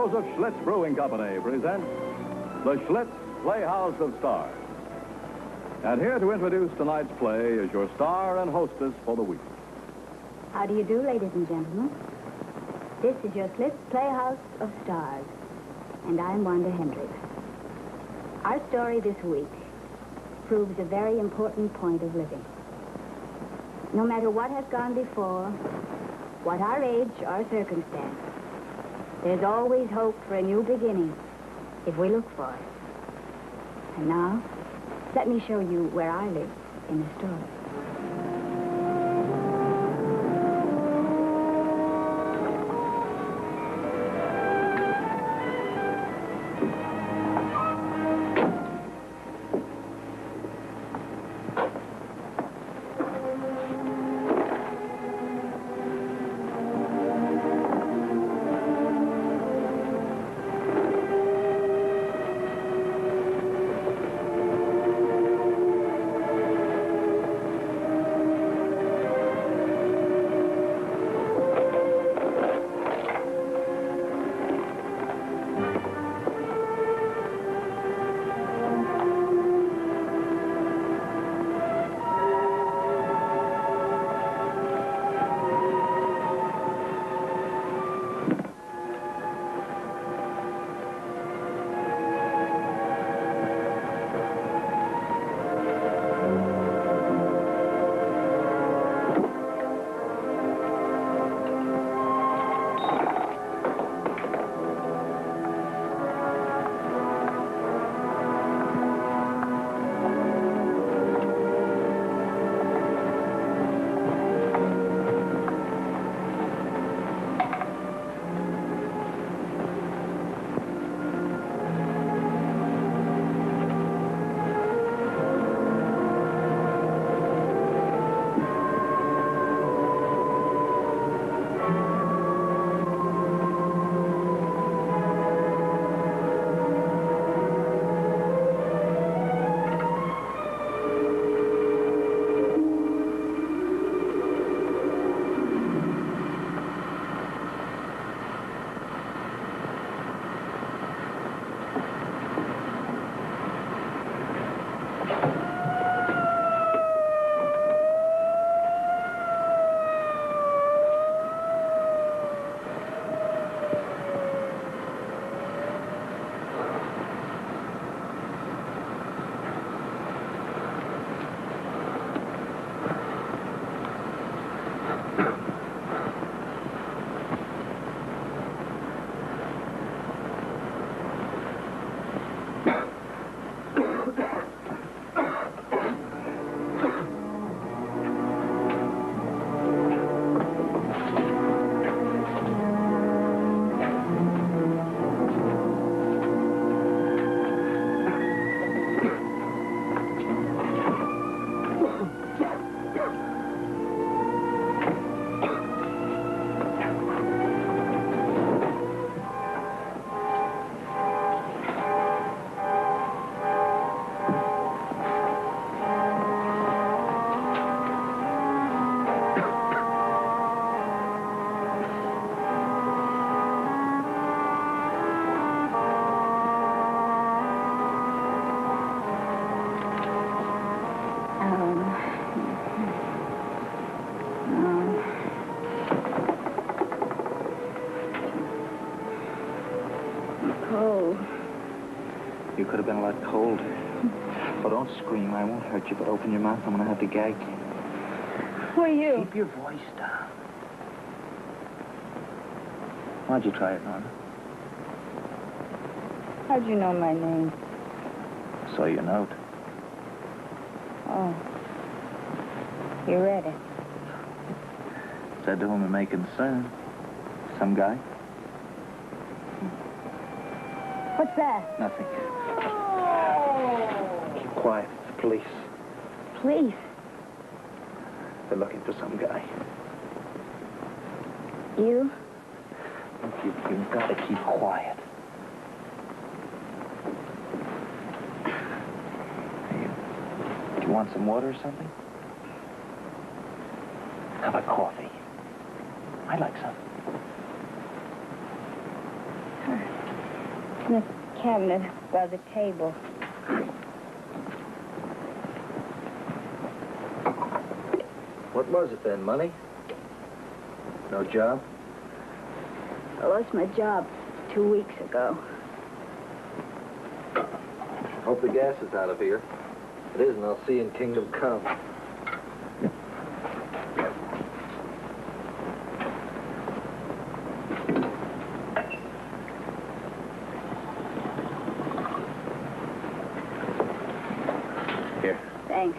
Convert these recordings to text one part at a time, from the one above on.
Studios of Schlitz Brewing Company presents the Schlitz Playhouse of Stars. And here to introduce tonight's play is your star and hostess for the week. How do you do, ladies and gentlemen? This is your Schlitz Playhouse of Stars, and I'm Wanda Hendricks. Our story this week proves a very important point of living. No matter what has gone before, what our age or circumstance, there's always hope for a new beginning if we look for it. And now, let me show you where I live in the story. You could have been a lot colder. Well, don't scream. I won't hurt you, but open your mouth. I'm going to have to gag you. Who are you? Keep your voice down. Why'd you try it, Norma? How'd you know my name? Saw your note. Oh. You read it? Said to whom it may concern. Some guy? What's that? Nothing. Keep quiet. It's the police. Police? They're looking for some guy. You? Look, you've got to keep quiet. Do you want some water or something? How about coffee? I'd like some. Sure. In the cabinet by the table. What was it then, money? No job? I lost my job 2 weeks ago. Hope the gas is out of here. If it isn't, I'll see you in Kingdom Come. Here. Thanks.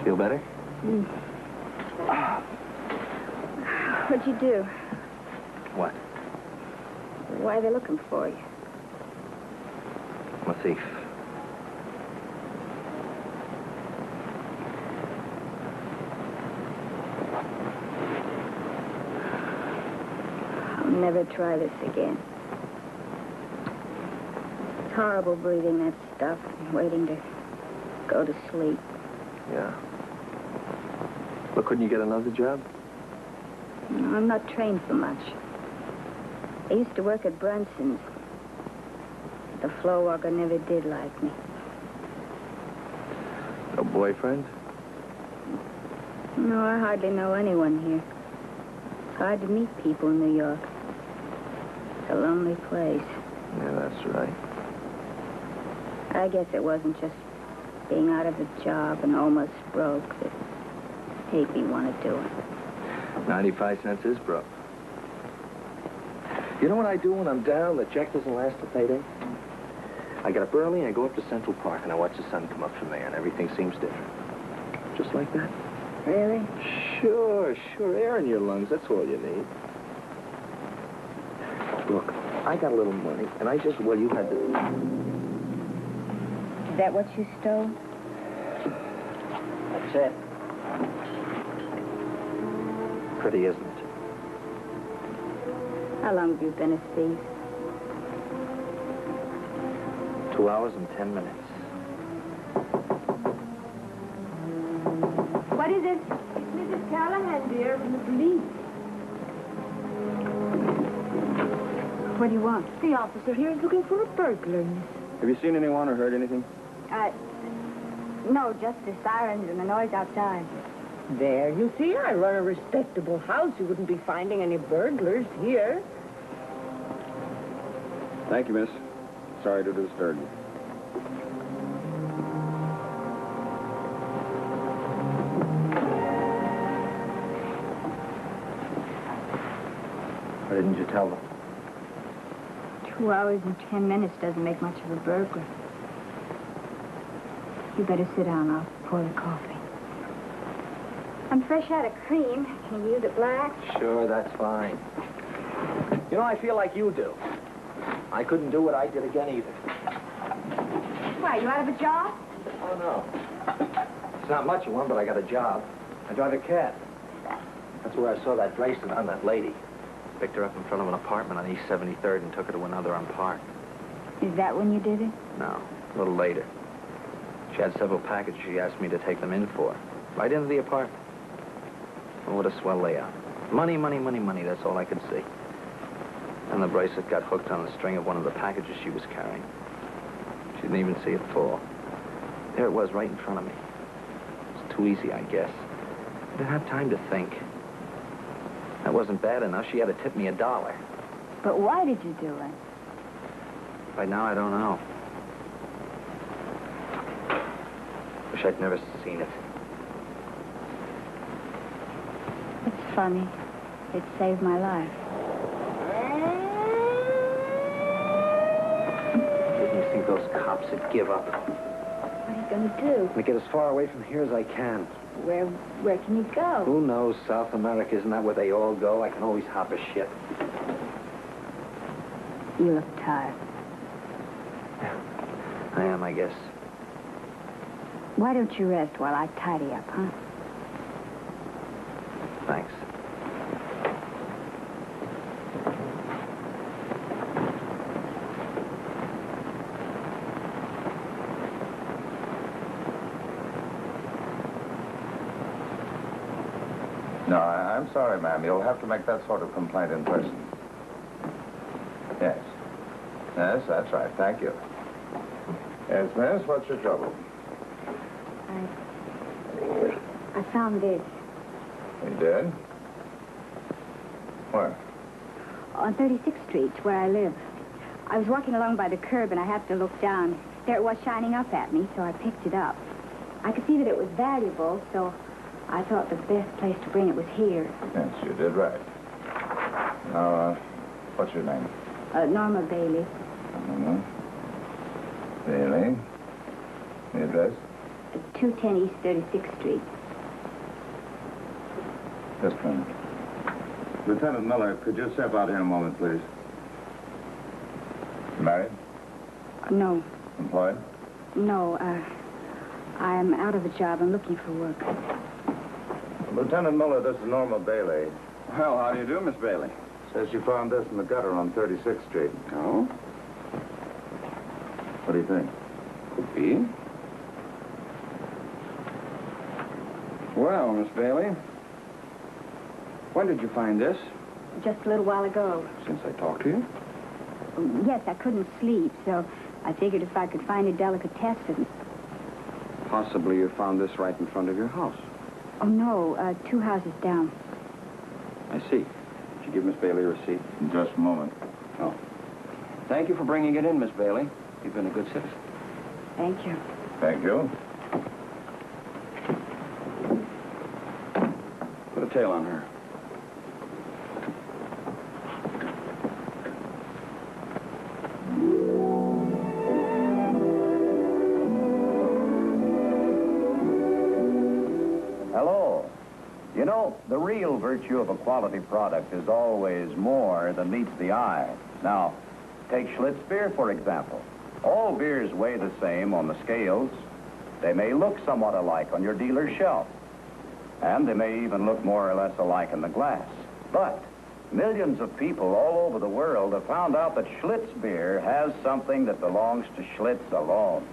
Feel better? What'd you do? What? Why are they looking for you? I'm a thief. I'll never try this again. It's horrible breathing that stuff and waiting to go to sleep. Yeah. Well, couldn't you get another job? No, I'm not trained for much. I used to work at Brunson's. The floor walker never did like me. No boyfriend? No, I hardly know anyone here. It's hard to meet people in New York. It's a lonely place. Yeah, that's right. I guess it wasn't just being out of a job and almost broke that made me want to do it. 95 cents is broke. You know what I do when I'm down? The check doesn't last till payday. I get up early and I go up to Central Park and I watch the sun come up from there and everything seems different. Just like that. Really? Sure. Air in your lungs, that's all you need. Look, I got a little money and I just, well, you had to... Is that what you stole? That's it. Pretty, isn't it? How long have you been a thief? 2 hours and 10 minutes. What is it? It's Mrs. Callahan, dear, from the police. What do you want? The officer here is looking for a burglar, miss. Have you seen anyone or heard anything? No, just the sirens and the noise outside. There, you see, I run a respectable house. You wouldn't be finding any burglars here. Thank you, miss. Sorry to disturb you. Why didn't you tell them? 2 hours and 10 minutes doesn't make much of a burglar. You better sit down. I'll pour the coffee. I'm fresh out of cream. Can you use it black? Sure, that's fine. You know, I feel like you do. I couldn't do what I did again either. Why, you out of a job? Oh, no. It's not much of one, but I got a job. I drive a cab. That's where I saw that bracelet on that lady. Picked her up in front of an apartment on East 73rd and took her to another on Park. Is that when you did it? No, a little later. She had several packages she asked me to take them in for. Right into the apartment. Oh, what a swell layout. Money, that's all I could see. And the bracelet got hooked on the string of one of the packages she was carrying. She didn't even see it fall. There it was, right in front of me. It was too easy, I guess. I didn't have time to think. That wasn't bad enough. She had to tip me $1. But why did you do it? Right now, I don't know. Wish I'd never seen it. It's funny. It saved my life. Didn't you think those cops would give up? What are you going to do? To get as far away from here as I can. Where can you go? Who knows? South America, isn't that where they all go? I can always hop a ship. You look tired. I am, I guess. Why don't you rest while I tidy up, huh? Thanks. No, I'm sorry, ma'am. You'll have to make that sort of complaint in person. Yes, that's right. Thank you. Yes, miss, what's your trouble? I found this. You did? Where? On 36th Street, where I live. I was walking along by the curb, and I happened to look down. There it was shining up at me, so I picked it up. I could see that it was valuable, so I thought the best place to bring it was here. Yes, you did right. Now, what's your name? Norma Bailey. Bailey. The address? 210 East 36th Street. Just a minute. Lieutenant Miller, could you step out here a moment, please? Married? No. Employed? No, I'm out of a job. I'm looking for work. Lieutenant Miller, this is Norma Bailey. Well, how do you do, Miss Bailey? Says you found this in the gutter on 36th Street. Oh? What do you think? Could be. Well, Miss Bailey, when did you find this? Just a little while ago. Since I talked to you? Yes, I couldn't sleep, so I figured if I could find a delicatessen. Possibly you found this right in front of your house. Oh, no, 2 houses down. I see. Did you give Miss Bailey a receipt? In just a moment. Oh. Thank you for bringing it in, Miss Bailey. You've been a good citizen. Thank you. Thank you. Put a tail on her. Hello. You know, the real virtue of a quality product is always more than meets the eye. Now, take Schlitz beer, for example. All beers weigh the same on the scales. They may look somewhat alike on your dealer's shelf. And they may even look more or less alike in the glass. But millions of people all over the world have found out that Schlitz beer has something that belongs to Schlitz alone.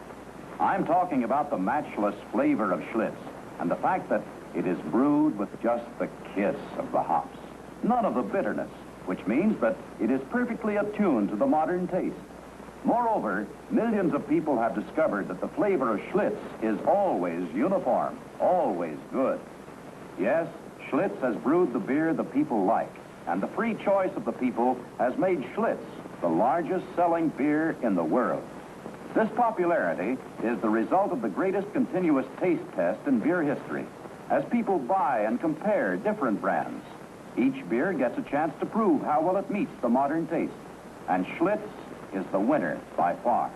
I'm talking about the matchless flavor of Schlitz and the fact that it is brewed with just the kiss of the hops. None of the bitterness, which means that it is perfectly attuned to the modern taste. Moreover, millions of people have discovered that the flavor of Schlitz is always uniform, always good. Yes, Schlitz has brewed the beer the people like, and the free choice of the people has made Schlitz the largest selling beer in the world. This popularity is the result of the greatest continuous taste test in beer history. As people buy and compare different brands, each beer gets a chance to prove how well it meets the modern taste. And Schlitz is the winner by far.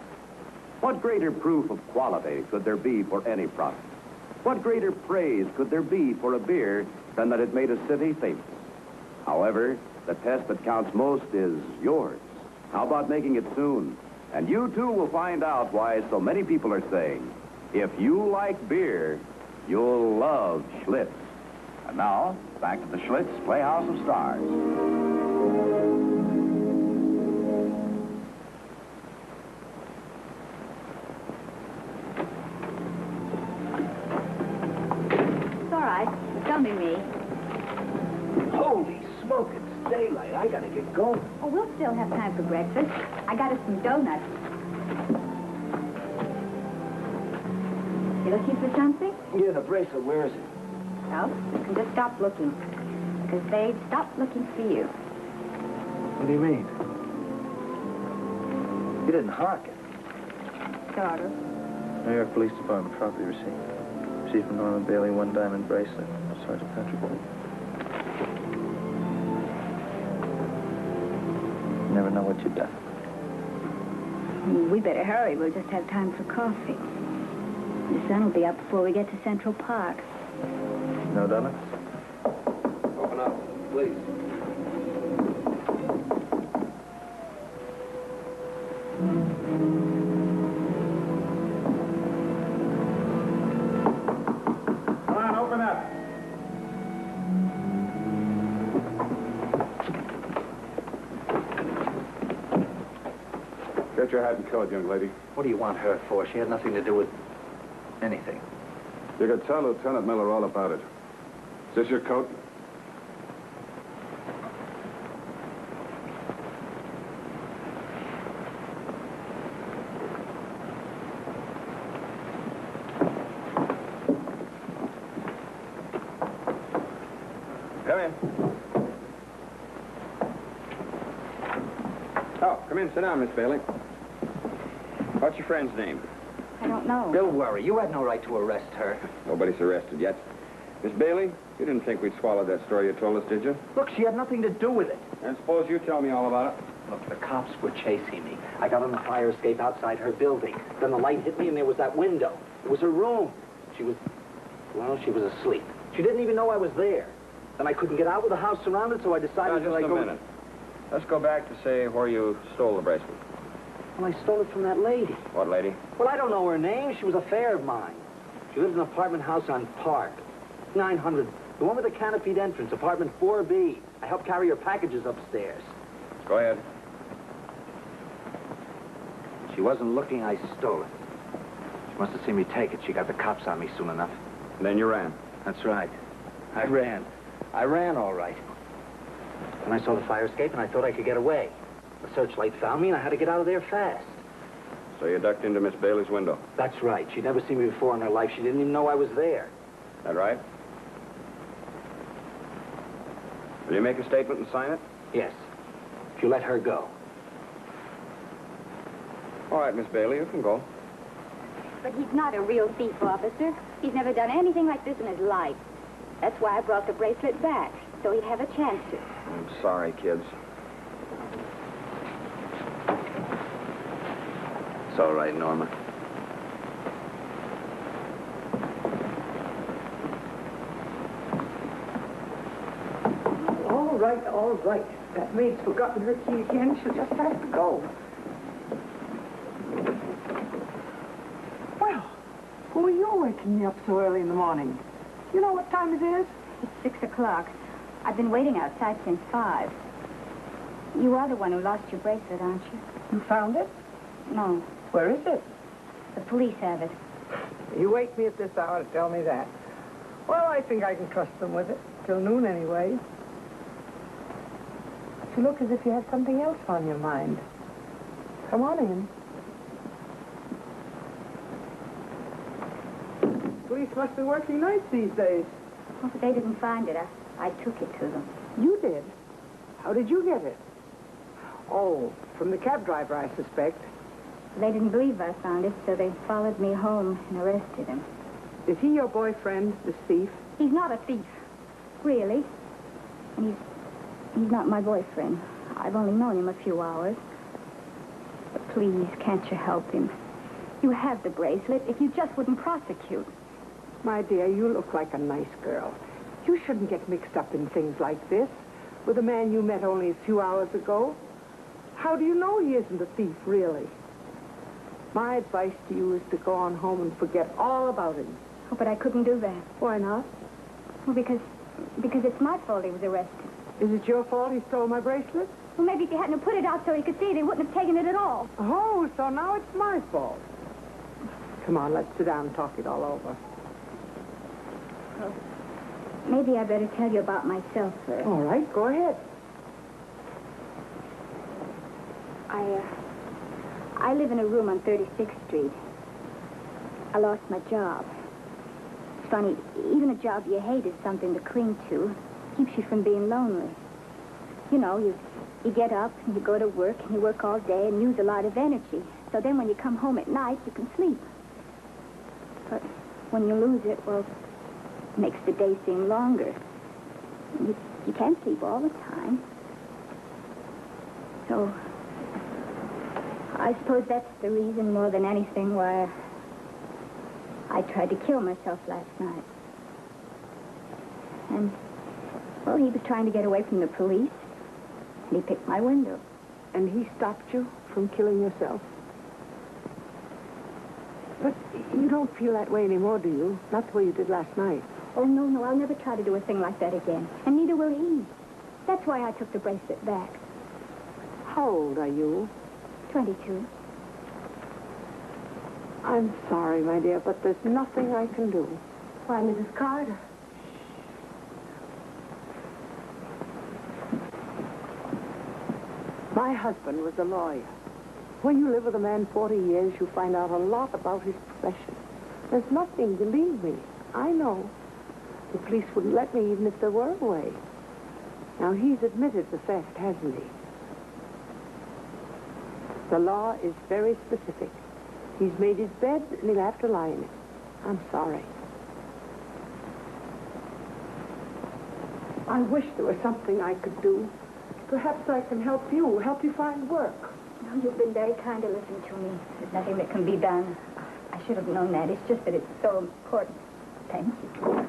What greater proof of quality could there be for any product? What greater praise could there be for a beer than that it made a city famous? However, the test that counts most is yours. How about making it soon? And you, too, will find out why so many people are saying, if you like beer, you'll love Schlitz. And now, back to the Schlitz Playhouse of Stars. It's only me. Holy smoke, it's daylight. I gotta get going. Oh, we'll still have time for breakfast. I got us some donuts. You looking for something? Yeah, the bracelet, where is it? No, you can just stop looking. Because they've stopped looking for you. What do you mean? You didn't hawk it. Sort of. New York Police Department property receipt. Received from Norman Bailey, 1 diamond bracelet. Sergeant Patrick. You never know what you've done. We better hurry. We'll just have time for coffee. The sun will be up before we get to Central Park. No donuts? Open up, please. Come on, open up. Get your hat and coat, young lady. What do you want her for? She had nothing to do with anything. You could tell Lieutenant Miller all about it. Is this your coat? on in. Oh, come in. Sit down, Miss Bailey. What's your friend's name? I don't know. Don't worry. You had no right to arrest her. Nobody's arrested yet. Miss Bailey, you didn't think we'd swallow that story you told us, did you? Look, she had nothing to do with it. And suppose you tell me all about it. Look, the cops were chasing me. I got on the fire escape outside her building. Then the light hit me, and there was that window. It was her room. She was asleep. She didn't even know I was there. Then I couldn't get out with the house surrounded, so I decided Now, just a minute. Let's go back to say where you stole the bracelet. Well, I stole it from that lady. What lady? Well, I don't know her name. She was a fare of mine. She lived in an apartment house on Park. 900. The one with the canopied entrance, apartment 4B. I helped carry her packages upstairs. Go ahead. She wasn't looking, I stole it. She must have seen me take it. She got the cops on me soon enough. And then you ran. That's right. I ran. I ran all right. And I saw the fire escape, and I thought I could get away. The searchlight found me, and I had to get out of there fast. So you ducked into Miss Bailey's window. That's right. She'd never seen me before in her life. She didn't even know I was there. That right? Will you make a statement and sign it? Yes. If you let her go. All right, Miss Bailey, you can go. But he's not a real thief, officer. He's never done anything like this in his life. That's why I brought the bracelet back, so he'd have a chance to. I'm sorry, kids. It's all right, Norma. All right, all right. That maid's forgotten her key again. She'll just have to go. Well, who are you waking me up so early in the morning? You know what time it is? It's 6 o'clock. I've been waiting outside since 5. You are the one who lost your bracelet, aren't you? You found it? No. Where is it? The police have it. You wake me at this hour to tell me that. Well, I think I can trust them with it. Till noon, anyway. You look as if you had something else on your mind. Come on in. Police must be working nights these days. Well, but they didn't find it. I took it to them. You did? How did you get it? Oh, from the cab driver, I suspect. They didn't believe I found it, so they followed me home and arrested him. Is he your boyfriend, this thief? He's not a thief, really. And he's not my boyfriend. I've only known him a few hours. But please, can't you help him? You have the bracelet if you just wouldn't prosecute. My dear, you look like a nice girl. You shouldn't get mixed up in things like this with a man you met only a few hours ago. How do you know he isn't a thief, really? My advice to you is to go on home and forget all about him. Oh, but I couldn't do that. Why not? Well, because it's my fault he was arrested. Is it your fault he stole my bracelet? Well, maybe if he hadn't put it out so he could see it, he wouldn't have taken it at all. Oh, so now it's my fault. Come on, let's sit down and talk it all over. Well, maybe I better tell you about myself first. All right, go ahead. I live in a room on 36th Street. I lost my job. It's funny, even a job you hate is something to cling to. Keeps you from being lonely. You know, you get up and you go to work and you work all day and use a lot of energy. So then when you come home at night, you can sleep. But when you lose it, well, it makes the day seem longer. You can't sleep all the time. So I suppose that's the reason more than anything why I tried to kill myself last night. And, well, he was trying to get away from the police, and he picked my window. And he stopped you from killing yourself? But you don't feel that way anymore, do you? Not the way you did last night. Oh, no, I'll never try to do a thing like that again. And neither will he. That's why I took the bracelet back. How old are you? 22. I'm sorry, my dear, but there's nothing I can do. Why, Mrs. Carter? My husband was a lawyer. When you live with a man 40 years, you find out a lot about his profession. There's nothing, believe me. I know. The police wouldn't let me even if there were a way. Now, he's admitted the theft, hasn't he? The law is very specific. He's made his bed, and he'll have to lie in it. I'm sorry. I wish there was something I could do. Perhaps I can help you find work. No, you've been very kind to listen to me. There's nothing that can be done. I should have known that. It's just that it's so important. Thank you.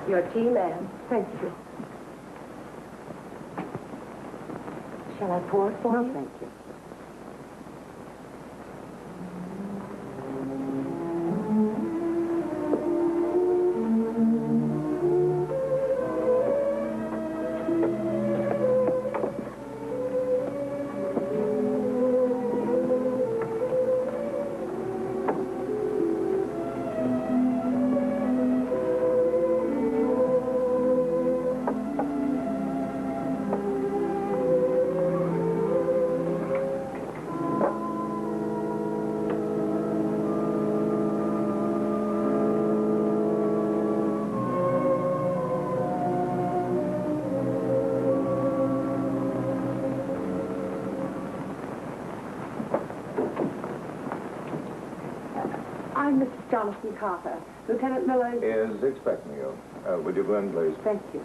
Your tea, madam. Thank you. Shall I pour it for you? No, thank you. I'm Mrs. Jonathan Carter. Lieutenant Miller Is expecting you. Would you go in, please? Thank you.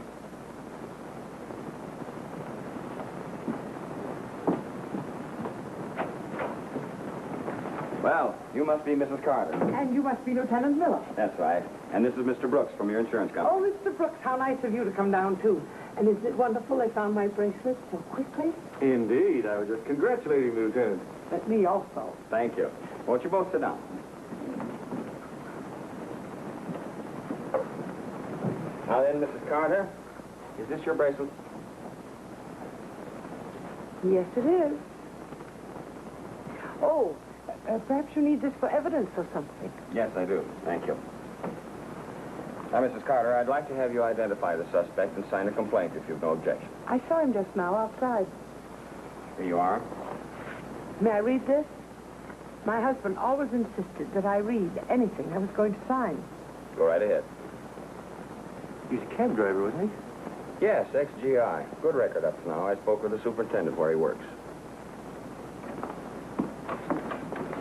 Well, you must be Mrs. Carter. And you must be Lieutenant Miller. That's right. And this is Mr. Brooks from your insurance company. Oh, Mr. Brooks, how nice of you to come down, too. And isn't it wonderful they found my bracelet so quickly? Indeed. I was just congratulating the lieutenant. But me also. Thank you. Won't you both sit down? Now then, Mrs. Carter, is this your bracelet? Yes, it is. Oh, perhaps you need this for evidence or something. Yes, I do. Thank you. Now, Mrs. Carter, I'd like to have you identify the suspect and sign a complaint if you've no objection. I saw him just now outside. Here you are. May I read this? My husband always insisted that I read anything I was going to sign. Go right ahead. He's a cab driver, wasn't he? Yes, XGI. Good record up to now. I spoke with the superintendent where he works.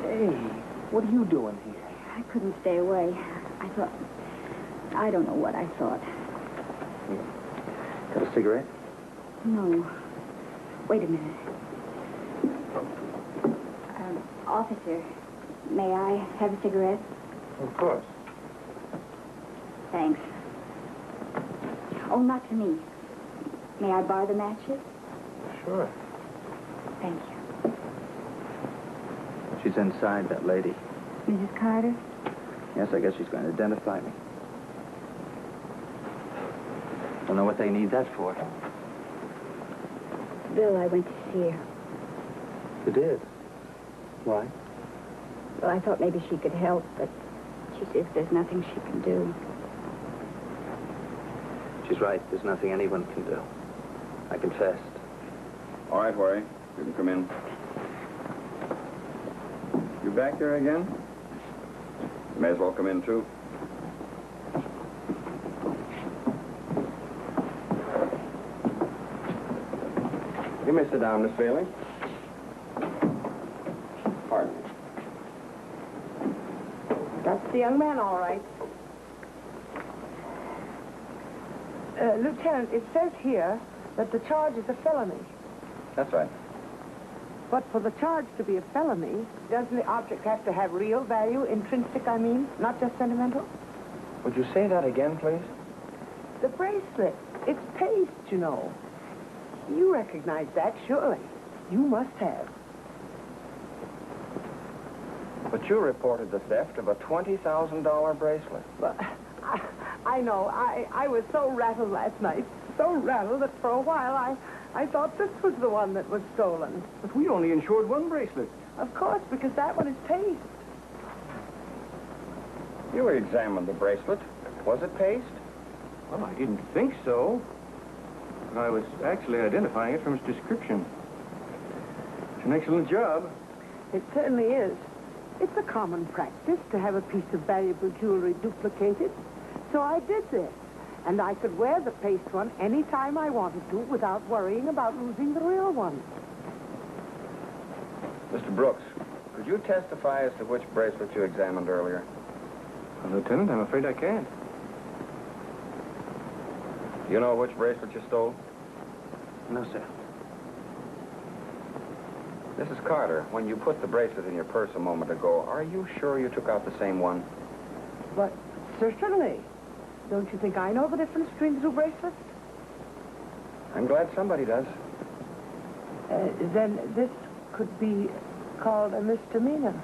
Hey, what are you doing here? I couldn't stay away. I don't know what I thought. Got a cigarette? No. Wait a minute. Officer, may I have a cigarette? Of course. Thanks. Oh, not to me. May I borrow the matches? Sure. Thank you. She's inside, that lady. Mrs. Carter? Yes, I guess she's going to identify me. Don't know what they need that for. Bill, I went to see her. You did? Why? Well, I thought maybe she could help, but she says there's nothing she can do. She's right. There's nothing anyone can do. I confessed. All right, Worry. You can come in. You back there again? You may as well come in, too. You may sit down, Miss Bailey. Pardon me. That's the young man, all right. Lieutenant, it says here that the charge is a felony. That's right. But for the charge to be a felony, doesn't the object have to have real value, intrinsic, I mean, not just sentimental? Would you say that again, please? The bracelet, it's paste, you know. You recognize that, surely. You must have. But you reported the theft of a $20,000 bracelet. Well, I know. I was so rattled last night, so rattled that for a while I thought this was the one that was stolen. But we only insured one bracelet. Of course, because that one is paste. You examined the bracelet. Was it paste? Well, I didn't think so. I was actually identifying it from its description. It's an excellent job. It certainly is. It's a common practice to have a piece of valuable jewelry duplicated. So I did this. And I could wear the paste one any time I wanted to without worrying about losing the real one. Mr. Brooks, could you testify as to which bracelet you examined earlier? Lieutenant, I'm afraid I can't. Do you know which bracelet you stole? No, sir. Mrs. Carter, when you put the bracelet in your purse a moment ago, are you sure you took out the same one? But certainly. Don't you think I know the difference between the two bracelets? I'm glad somebody does. Then this could be called a misdemeanor,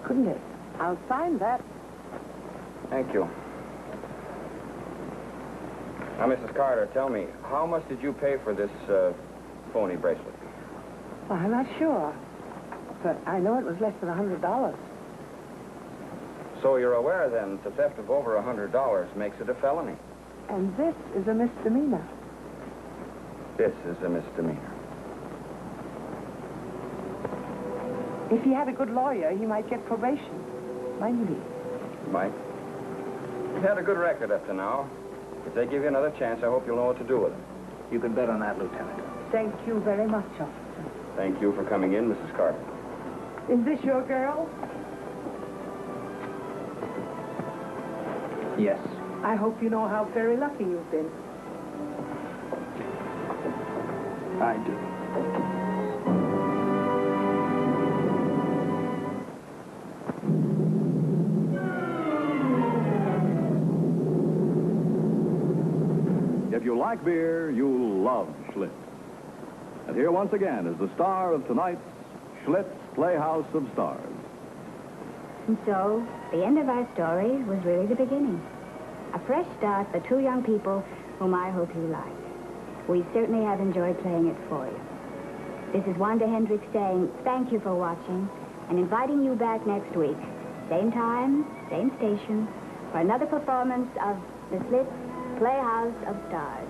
couldn't it? I'll sign that. Thank you. Now, Mrs. Carter, tell me, how much did you pay for this phony bracelet? Well, I'm not sure, but I know it was less than $100. So you're aware, then, that the theft of over $100 makes it a felony? And this is a misdemeanor. This is a misdemeanor. If he had a good lawyer, he might get probation, mightn't he? Mike? You've had a good record up to now. If they give you another chance, I hope you'll know what to do with it. You can bet on that, Lieutenant. Thank you very much, officer. Thank you for coming in, Mrs. Carter. Is this your girl? Yes. I hope you know how very lucky you've been. I do. If you like beer, you'll love Schlitz. And here once again is the star of tonight's Schlitz Playhouse of Stars. And so, the end of our story was really the beginning. A fresh start for two young people whom I hope you like. We certainly have enjoyed playing it for you. This is Wanda Hendricks saying thank you for watching and inviting you back next week. Same time, same station, for another performance of the Schlitz Playhouse of Stars.